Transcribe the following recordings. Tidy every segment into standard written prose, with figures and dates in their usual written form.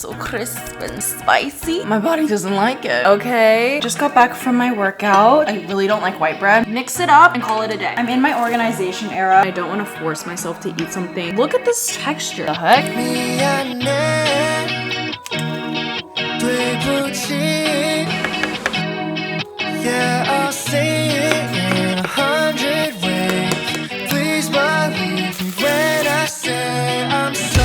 so crisp and spicy. My body doesn't like it. Okay, just got back from my workout. I really don't like white bread. Mix it up and call it a day. I'm in my organization era. I don't want to force myself to eat something. Look at this texture. The heck? Yeah, I'll say it in 100 ways. Please believe me when I say I'm sorry.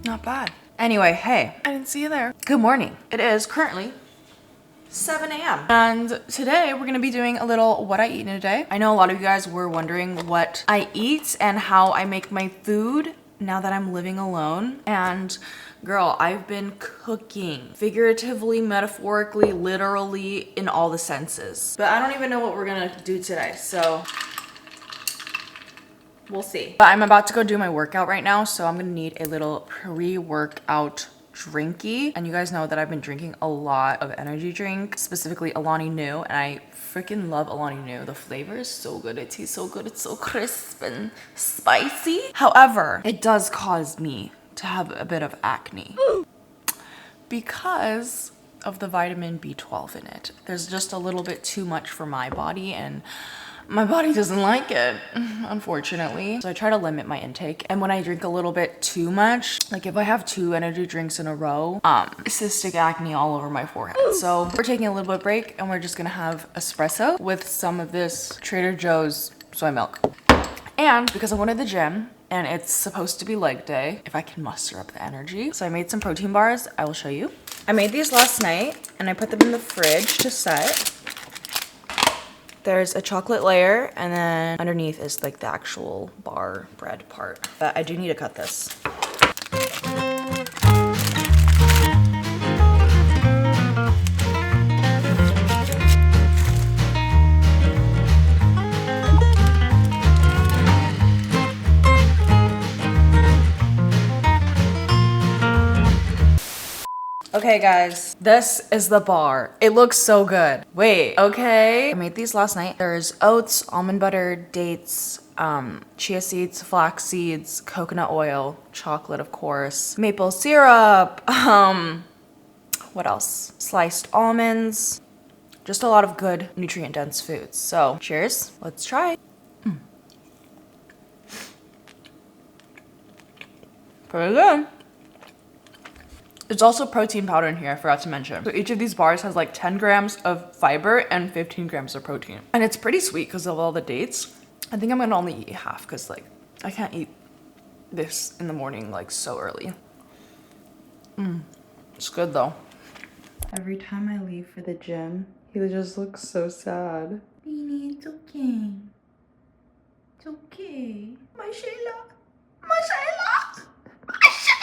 Not bad. Anyway, hey, I didn't see you there. Good morning. It is currently 7 a.m. And today we're gonna be doing a little what I eat in a day. I know a lot of you guys were wondering what I eat and how I make my food now that I'm living alone. And girl, I've been cooking figuratively, metaphorically, literally, in all the senses. But I don't even know what we're gonna do today, so we'll see. But I'm about to go do my workout right now, so I'm gonna need a little pre-workout drinky. And you guys know that I've been drinking a lot of energy drink, specifically Alani Nu, and I freaking love Alani Nu. The flavor is so good. It tastes so good. It's so crisp and spicy. However, it does cause me to have a bit of acne because of the vitamin B12 in it. There's just a little bit too much for my body, and my body doesn't like it, unfortunately. So I try to limit my intake. And when I drink a little bit too much, like if I have 2 energy drinks in a row, cystic acne all over my forehead. So we're taking a little bit of break and we're just gonna have espresso with some of this Trader Joe's soy milk. And because I went to the gym and it's supposed to be leg day, if I can muster up the energy. So I made some protein bars. I will show you. I made these last night and I put them in the fridge to set. There's a chocolate layer, and then underneath is like the actual bar bread part. But I do need to cut this. Okay guys, this is the bar. It looks so good. Wait, okay. I made these last night. There's oats, almond butter, dates, chia seeds, flax seeds, coconut oil, chocolate of course, maple syrup, what else? Sliced almonds. Just a lot of good nutrient dense foods. So cheers, let's try. Pretty good. There's also protein powder in here, I forgot to mention. So each of these bars has like 10 grams of fiber and 15 grams of protein. And it's pretty sweet because of all the dates. I think I'm gonna only eat half because like I can't eat this in the morning like so early. It's good though. Every time I leave for the gym, he just looks so sad. Beanie, it's okay. It's okay. My Shayla. My Shayla. My Shayla.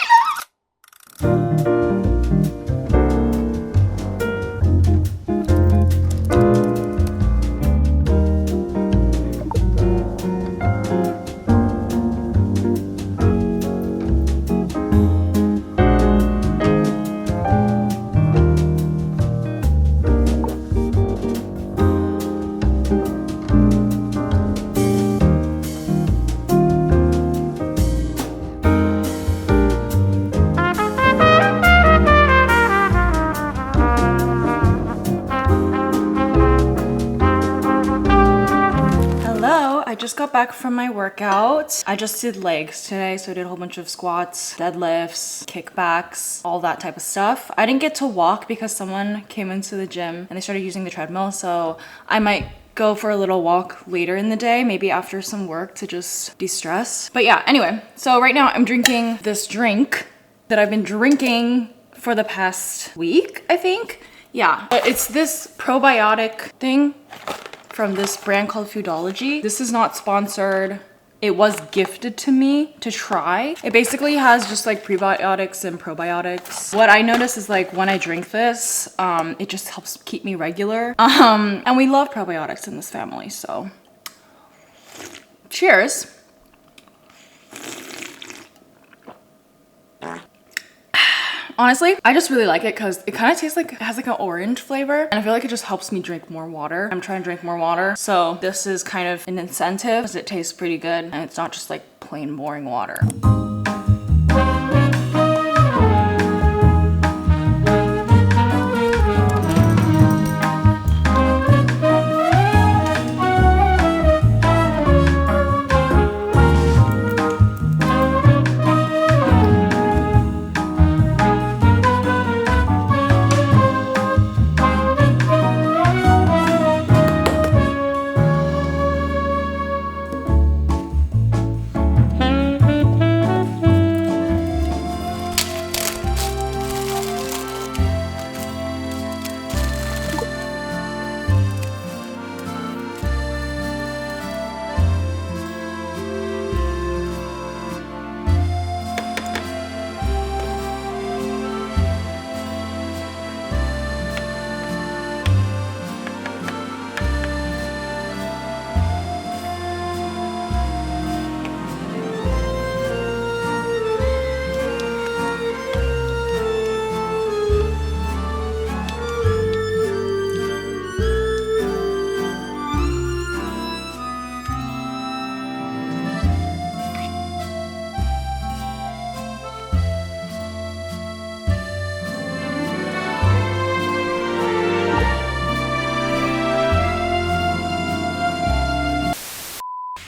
just got back from my workout. I just did legs today, so I did a whole bunch of squats, deadlifts, kickbacks, all that type of stuff. I didn't get to walk because someone came into the gym and they started using the treadmill, so I might go for a little walk later in the day, maybe after some work to just de-stress. But yeah, anyway, so right now I'm drinking this drink that I've been drinking for the past week, I think. Yeah, but it's this probiotic thing from this brand called Foodology. This is not sponsored. It was gifted to me to try. It basically has just like prebiotics and probiotics. What I notice is like when I drink this, it just helps keep me regular. And we love probiotics in this family, so cheers. Honestly, I just really like it because it kind of tastes like it has like an orange flavor, and I feel like it just helps me drink more water. I'm trying to drink more water, so this is kind of an incentive because it tastes pretty good and it's not just like plain boring water.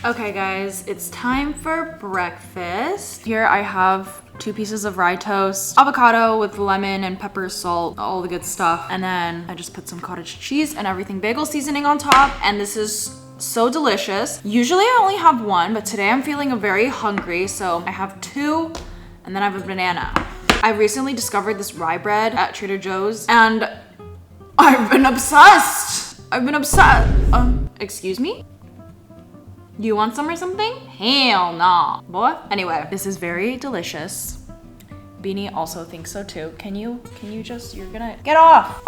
Okay guys, it's time for breakfast. Here I have 2 pieces of rye toast, avocado with lemon and pepper, salt, all the good stuff. And then I just put some cottage cheese and everything bagel seasoning on top. And this is so delicious. Usually I only have 1, but today I'm feeling very hungry. So I have 2 and then I have a banana. I recently discovered this rye bread at Trader Joe's and I've been obsessed. Excuse me? You want some or something? Hell no, boy. Anyway, this is very delicious. Beanie also thinks so too. Can you just, you're gonna, get off.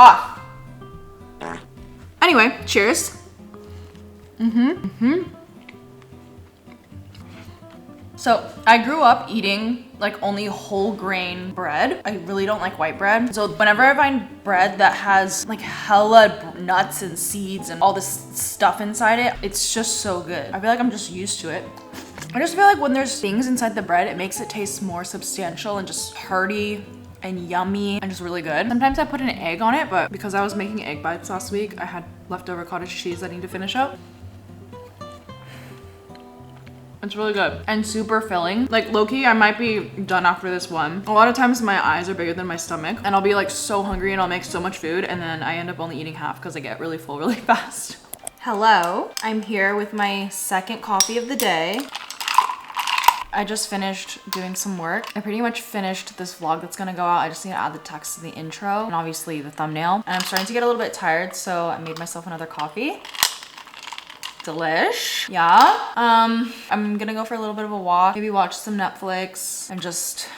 Anyway, cheers. So I grew up eating like only whole grain bread. I really don't like white bread. So whenever I find bread that has like hella nuts and seeds and all this stuff inside it, it's just so good. I feel like I'm just used to it. I just feel like when there's things inside the bread, it makes it taste more substantial and just hearty and yummy and just really good. Sometimes I put an egg on it, but because I was making egg bites last week, I had leftover cottage cheese I need to finish up. It's really good and super filling. Like low-key, I might be done after this one. A lot of times my eyes are bigger than my stomach and I'll be like so hungry and I'll make so much food and then I end up only eating half because I get really full really fast. Hello, I'm here with my second coffee of the day. I just finished doing some work. I pretty much finished this vlog that's gonna go out. I just need to add the text to the intro and obviously the thumbnail. And I'm starting to get a little bit tired, so I made myself another coffee. Delish. Yeah. I'm gonna go for a little bit of a walk, maybe watch some Netflix and just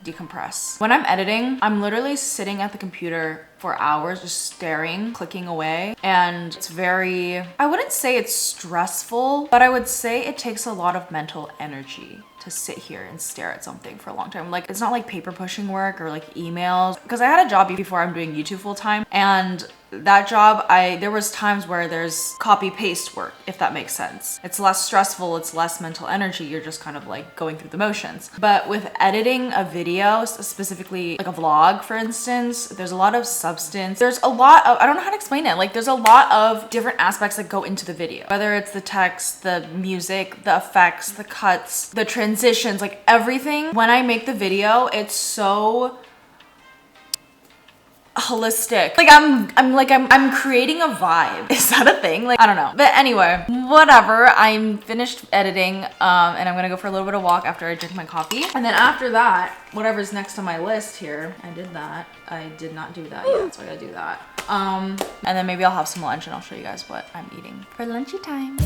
decompress. When I'm editing, I'm literally sitting at the computer for hours just staring, clicking away, and it's very, I wouldn't say it's stressful, but I would say it takes a lot of mental energy to sit here and stare at something for a long time. Like, it's not like paper pushing work or like emails, because I had a job before I'm doing YouTube full time, and That job, there was times where there's copy paste work, if that makes sense. It's less stressful, it's less mental energy, you're just kind of like going through the motions. But with editing a video, specifically like a vlog, for instance, there's a lot of substance. There's a lot of, I don't know how to explain it. Like there's a lot of different aspects that go into the video, whether it's the text, the music, the effects, the cuts, the transitions, like everything. When I make the video, it's so holistic. Like I'm creating a vibe. Is that a thing? Like I don't know. But anyway, whatever. I'm finished editing and I'm gonna go for a little bit of walk after I drink my coffee. And then after that, whatever's next on my list here, I did that. I did not do that yet, so I gotta do that. And then maybe I'll have some lunch and I'll show you guys what I'm eating for lunchy time.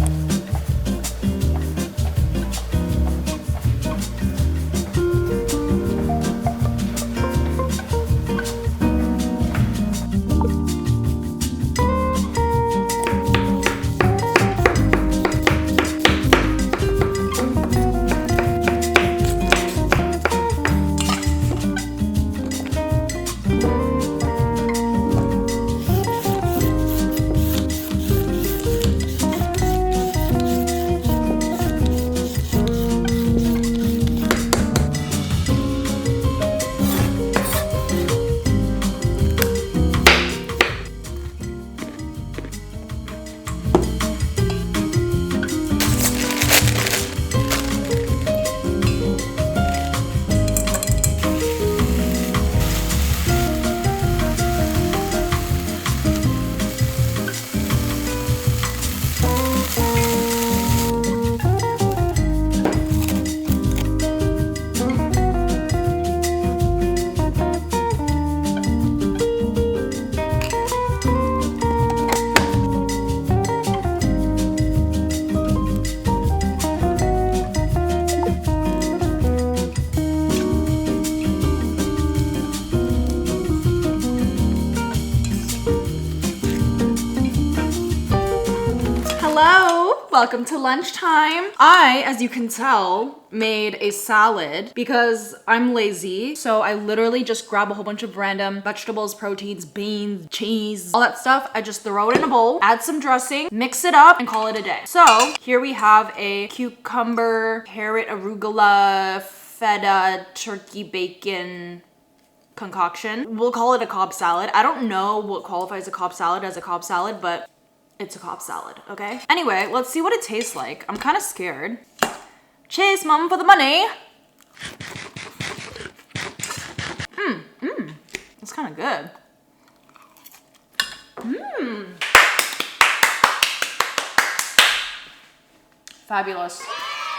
Hello, welcome to lunchtime. I, as you can tell, made a salad because I'm lazy. So I literally just grab a whole bunch of random vegetables, proteins, beans, cheese, all that stuff. I just throw it in a bowl, add some dressing, mix it up, and call it a day. So here we have a cucumber, carrot, arugula, feta, turkey, bacon concoction. We'll call it a Cobb salad. I don't know what qualifies a Cobb salad as a Cobb salad, but it's a Cobb salad, okay? Anyway, let's see what it tastes like. I'm kind of scared. Cheers, mom, for the money. That's kind of good. Fabulous.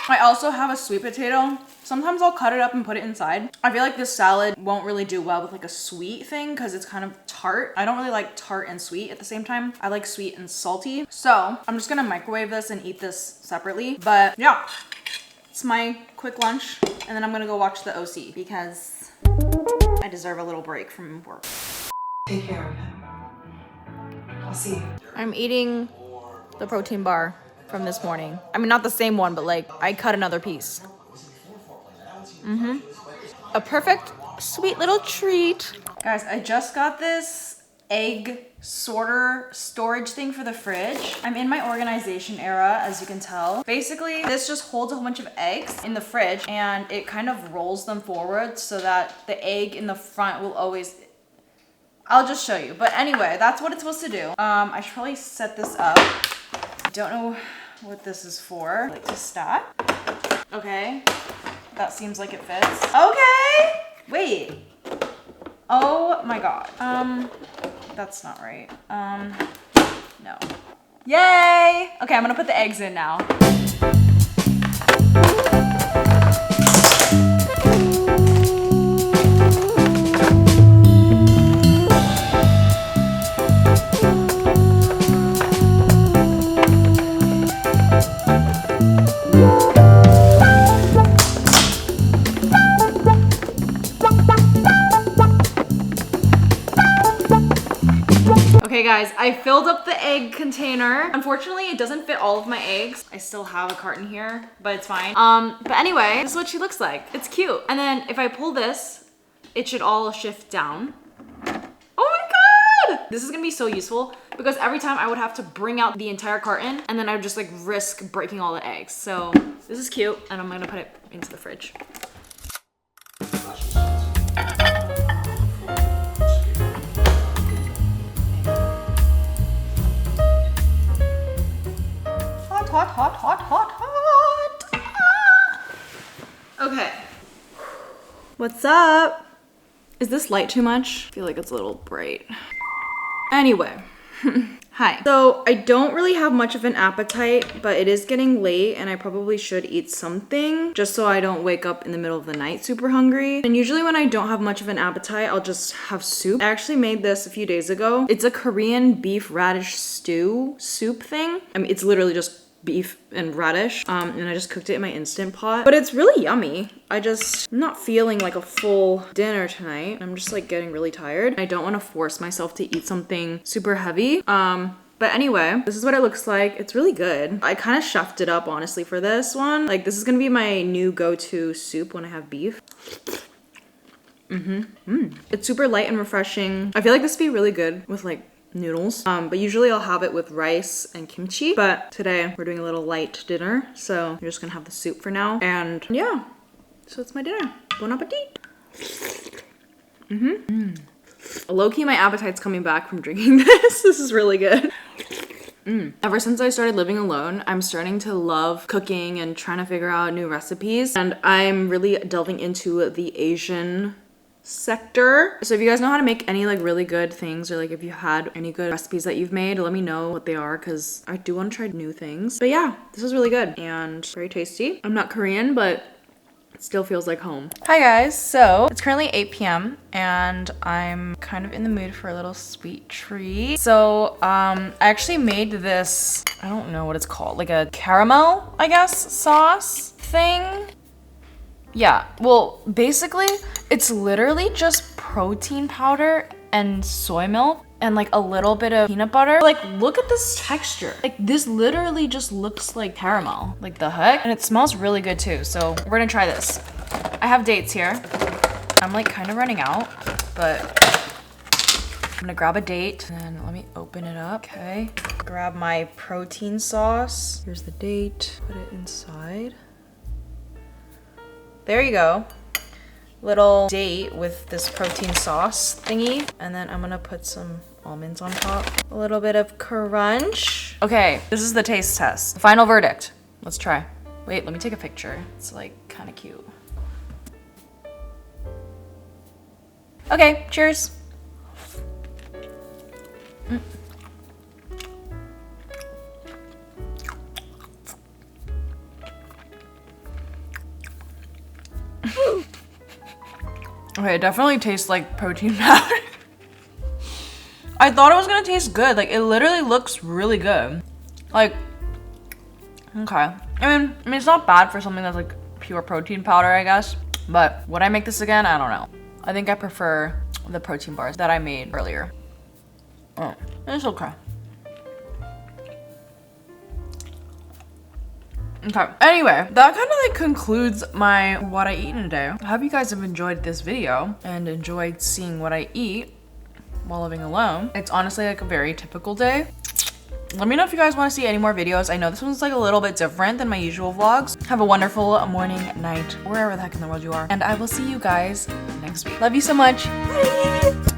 I also have a sweet potato. Sometimes I'll cut it up and put it inside. I feel like this salad won't really do well with like a sweet thing because it's kind of tart. I don't really like tart and sweet at the same time. I like sweet and salty. So I'm just gonna microwave this and eat this separately. But yeah, it's my quick lunch. And then I'm gonna go watch the OC because I deserve a little break from work. Take care of him. I'll see you. I'm eating the protein bar from this morning. I mean, not the same one, but like I cut another piece. A perfect sweet little treat. Guys, I just got this egg sorter storage thing for the fridge. I'm in my organization era, as you can tell. Basically, this just holds a whole bunch of eggs in the fridge and it kind of rolls them forward so that the egg in the front will always... I'll just show you. But anyway, that's what it's supposed to do. I should probably set this up. I don't know what this is for. Like to stack. Okay. That seems like it fits. Okay. Wait. Oh my god. That's not right. No. Yay! Okay, I'm gonna put the eggs in now. Okay guys, I filled up the egg container. Unfortunately, it doesn't fit all of my eggs. I still have a carton here, but it's fine. But anyway, this is what she looks like. It's cute. And then if I pull this, it should all shift down. Oh my god! This is gonna be so useful because every time I would have to bring out the entire carton and then I would just like risk breaking all the eggs. So this is cute and I'm gonna put it into the fridge. Hot, hot, hot, hot, hot. Ah. Okay. What's up? Is this light too much? I feel like it's a little bright. Anyway, hi. So I don't really have much of an appetite, but it is getting late and I probably should eat something just so I don't wake up in the middle of the night super hungry. And usually when I don't have much of an appetite, I'll just have soup. I actually made this a few days ago. It's a Korean beef radish stew soup thing. I mean, it's literally just beef and radish and I just cooked it in my Instant Pot, but it's really yummy. I'm not feeling like a full dinner tonight. I'm just like getting really tired. I don't want to force myself to eat something super heavy. But anyway, this is what it looks like. It's really good. I kind of chefed it up honestly for this one. Like this is gonna be my new go-to soup when I have beef. It's super light and refreshing. I feel like this would be really good with like noodles, but usually I'll have it with rice and kimchi, but today we're doing a little light dinner, so we're just gonna have the soup for now. And yeah, so it's my dinner. Bon appetit. Low-key, my appetite's coming back from drinking this. This is really good. Ever since I started living alone, I'm starting to love cooking and trying to figure out new recipes, and I'm really delving into the Asian sector. So if you guys know how to make any like really good things, or like if you had any good recipes that you've made, let me know what they are because I do want to try new things. But yeah, this is really good and very tasty. I'm not Korean, but it still feels like home. Hi guys, so it's currently 8 p.m. and I'm kind of in the mood for a little sweet treat. So I actually made this, I don't know what it's called, like a caramel, I guess, sauce thing. Yeah, well, basically, it's literally just protein powder and soy milk and like a little bit of peanut butter. Like, look at this texture. Like, this literally just looks like caramel. Like, the heck? And it smells really good too, so we're gonna try this. I have dates here. I'm like kind of running out, but I'm gonna grab a date and then let me open it up. Okay, grab my protein sauce. Here's the date, put it inside. There you go. Little date with this protein sauce thingy. And then I'm gonna put some almonds on top. A little bit of crunch. Okay, this is the taste test. The final verdict. Let's try. Wait, let me take a picture. It's like kind of cute. Okay, cheers. Okay, it definitely tastes like protein powder. I thought it was gonna taste good. Like, it literally looks really good. Like, okay. I mean, it's not bad for something that's like pure protein powder, I guess. But would I make this again? I don't know. I think I prefer the protein bars that I made earlier. Oh, it's okay. Okay, anyway, that kind of like concludes my what I eat in a day. I hope you guys have enjoyed this video and enjoyed seeing what I eat while living alone. It's honestly like a very typical day. Let me know if you guys want to see any more videos. I know this one's like a little bit different than my usual vlogs. Have a wonderful morning, night, wherever the heck in the world you are. And I will see you guys next week. Love you so much. Bye.